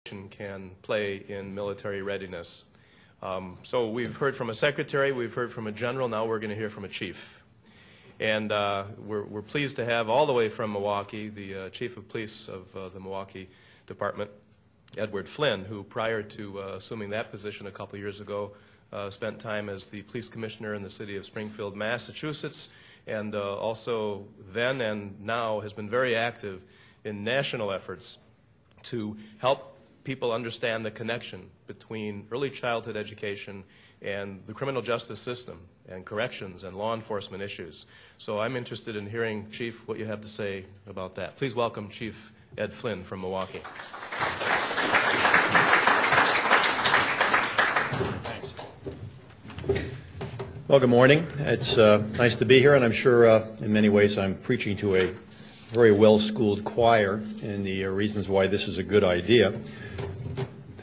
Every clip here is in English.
can play in military readiness. So we've heard from a secretary, we've heard from a general, now we're going to hear from a chief. And we're pleased to have all the way from Milwaukee, the chief of police of the Milwaukee Department, Edward Flynn, who prior to assuming that position a couple years ago spent time as the police commissioner in the city of Springfield, Massachusetts, and also then and now has been very active in national efforts to help people understand the connection between early childhood education and the criminal justice system and corrections and law enforcement issues. So I'm interested in hearing, Chief, what you have to say about that. Please welcome Chief Ed Flynn from Milwaukee. Thanks. Well, good morning. It's nice to be here, and I'm sure in many ways I'm preaching to a very well-schooled choir in the reasons why this is a good idea.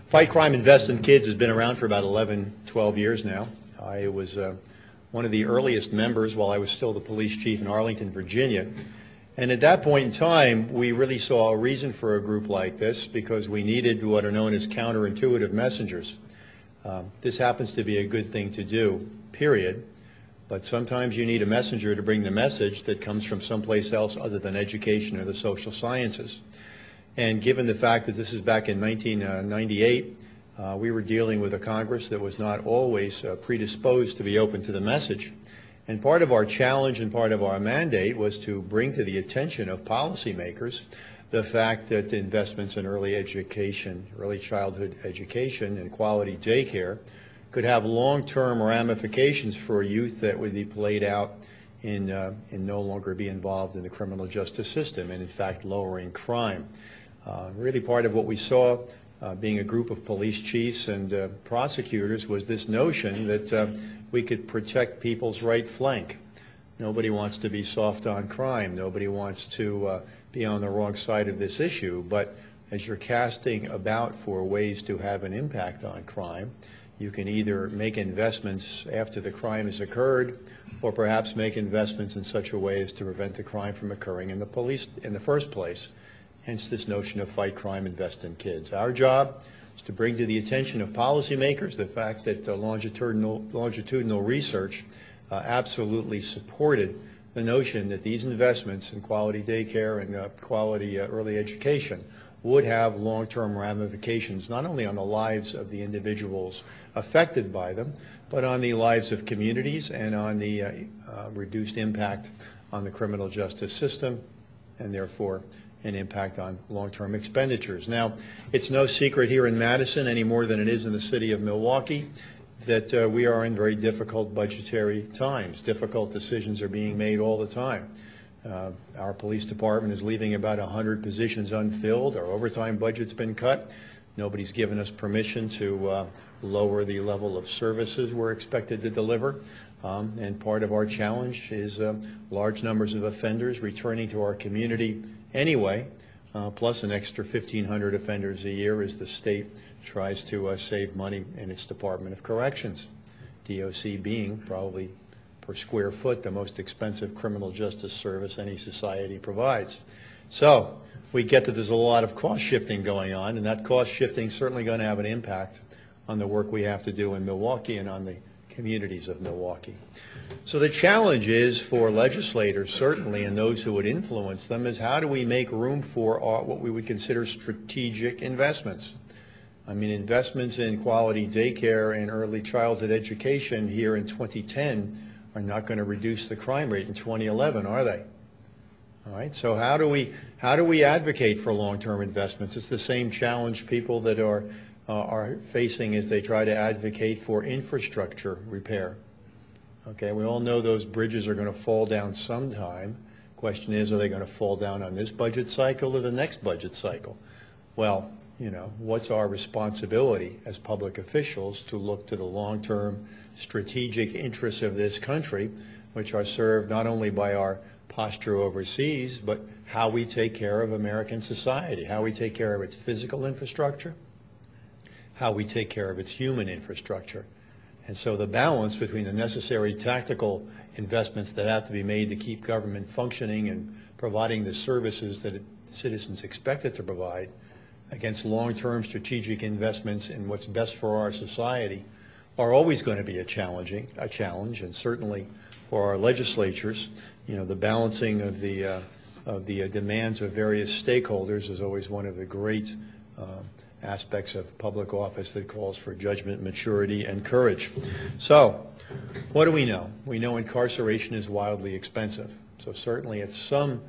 Fight Crime, Invest in Kids has been around for about 11, 12 years now. I was one of the earliest members while I was still the police chief in Arlington, Virginia. And at that point in time, we really saw a reason for a group like this because we needed what are known as counterintuitive messengers. This happens to be a good thing to do, period. But sometimes you need a messenger to bring the message that comes from someplace else other than education or the social sciences. And given the fact that this is back in 1998, we were dealing with a Congress that was not always predisposed to be open to the message. And part of our challenge and part of our mandate was to bring to the attention of policymakers the fact that investments in early education, early childhood education and quality daycare could have long-term ramifications for youth that would be played out in no longer be involved in the criminal justice system and, in fact, lowering crime. Really part of what we saw being a group of police chiefs and prosecutors was this notion that we could protect people's right flank. Nobody wants to be soft on crime. Nobody wants to be on the wrong side of this issue. But as you're casting about for ways to have an impact on crime, you can either make investments after the crime has occurred or perhaps make investments in such a way as to prevent the crime from occurring in the first place. Hence this notion of fight crime, invest in kids. Our job is to bring to the attention of policymakers the fact that longitudinal research absolutely supported the notion that these investments in quality daycare and quality early education would have long-term ramifications not only on the lives of the individuals affected by them, but on the lives of communities and on the reduced impact on the criminal justice system and therefore an impact on long-term expenditures. Now, it's no secret here in Madison any more than it is in the city of Milwaukee that we are in very difficult budgetary times. Difficult decisions are being made all the time. Our police department is leaving about 100 positions unfilled. Our overtime budget's been cut. Nobody's given us permission to lower the level of services we're expected to deliver. And part of our challenge is large numbers of offenders returning to our community anyway, plus an extra 1,500 offenders a year as the state tries to save money in its Department of Corrections, DOC being probably per square foot the most expensive criminal justice service any society provides. So we get that there's a lot of cost shifting going on, and that cost shifting is certainly going to have an impact on the work we have to do in Milwaukee and on the communities of Milwaukee. So the challenge is for legislators, certainly, and those who would influence them, is how do we make room for what we would consider strategic investments? I mean, investments in quality daycare and early childhood education here in 2010 are not going to reduce the crime rate in 2011, are they? All right, so how do we advocate for long-term investments? It's the same challenge people that are facing as they try to advocate for infrastructure repair. Okay, we all know those bridges are going to fall down sometime. Question is, are they going to fall down on this budget cycle or the next budget cycle? Well, you know, what's our responsibility as public officials to look to the long-term strategic interests of this country, which are served not only by our posture overseas, but how we take care of American society, how we take care of its physical infrastructure, how we take care of its human infrastructure. And so the balance between the necessary tactical investments that have to be made to keep government functioning and providing the services that citizens expect it to provide against long-term strategic investments in what's best for our society are always going to be a challenge, and certainly for our legislatures, the balancing of the demands of various stakeholders is always one of the great aspects of public office that calls for judgment, maturity, and courage. So, what do we know? We know incarceration is wildly expensive. So certainly at some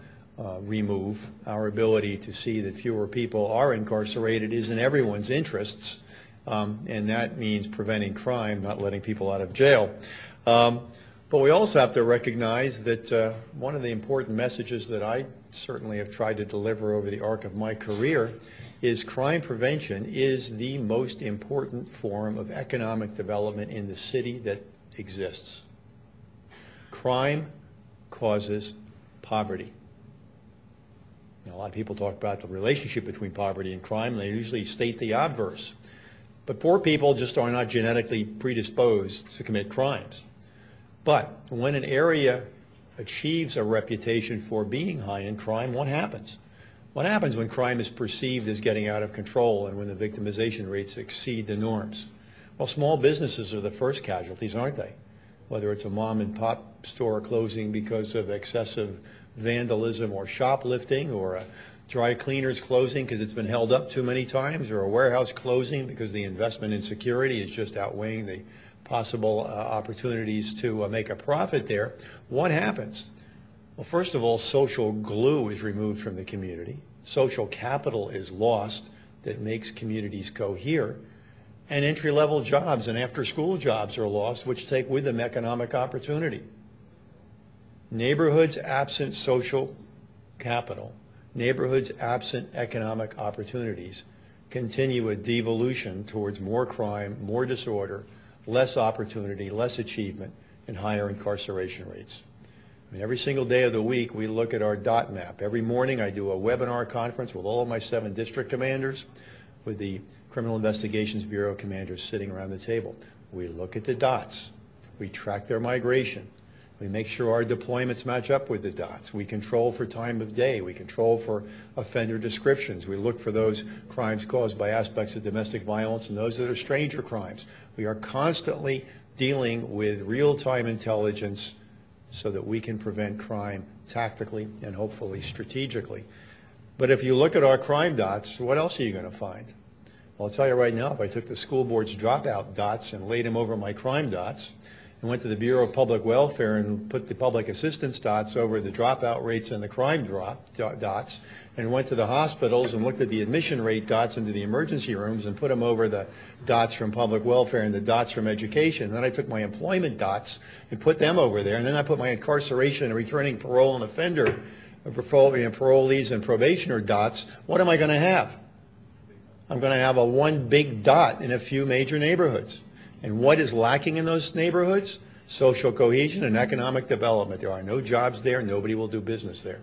remove, our ability to see that fewer people are incarcerated is in everyone's interests, and that means preventing crime, not letting people out of jail. But we also have to recognize that one of the important messages that I certainly have tried to deliver over the arc of my career is crime prevention is the most important form of economic development in the city that exists. Crime causes poverty. Now, a lot of people talk about the relationship between poverty and crime, and they usually state the obverse. But poor people just are not genetically predisposed to commit crimes. But when an area achieves a reputation for being high in crime, what happens? What happens when crime is perceived as getting out of control and when the victimization rates exceed the norms? Well, small businesses are the first casualties, aren't they? Whether it's a mom and pop store closing because of excessive vandalism or shoplifting, or a dry cleaner's closing because it's been held up too many times, or a warehouse closing because the investment in security is just outweighing the possible opportunities to make a profit there. What happens? Well, first of all, social glue is removed from the community. Social capital is lost that makes communities cohere. And entry-level jobs and after-school jobs are lost, which take with them economic opportunity. Neighborhoods absent social capital, neighborhoods absent economic opportunities, continue a devolution towards more crime, more disorder, less opportunity, less achievement, and higher incarceration rates. I mean, every single day of the week, we look at our dot map. Every morning, I do a webinar conference with all of my 7 district commanders, with the Criminal Investigations Bureau commanders sitting around the table. We look at the dots. We track their migration. We make sure our deployments match up with the dots. We control for time of day. We control for offender descriptions. We look for those crimes caused by aspects of domestic violence and those that are stranger crimes. We are constantly dealing with real-time intelligence so that we can prevent crime tactically and hopefully strategically. But if you look at our crime dots, what else are you going to find? Well, I'll tell you right now, if I took the school board's dropout dots and laid them over my crime dots, and went to the Bureau of Public Welfare and put the public assistance dots over the dropout rates and the crime dots, and went to the hospitals and looked at the admission rate dots into the emergency rooms and put them over the dots from public welfare and the dots from education. And then I took my employment dots and put them over there, and then I put my incarceration and returning parole and offender parolees and probationer dots. What am I going to have? I'm going to have a one big dot in a few major neighborhoods. And what is lacking in those neighborhoods? Social cohesion and economic development. There are no jobs there. Nobody will do business there.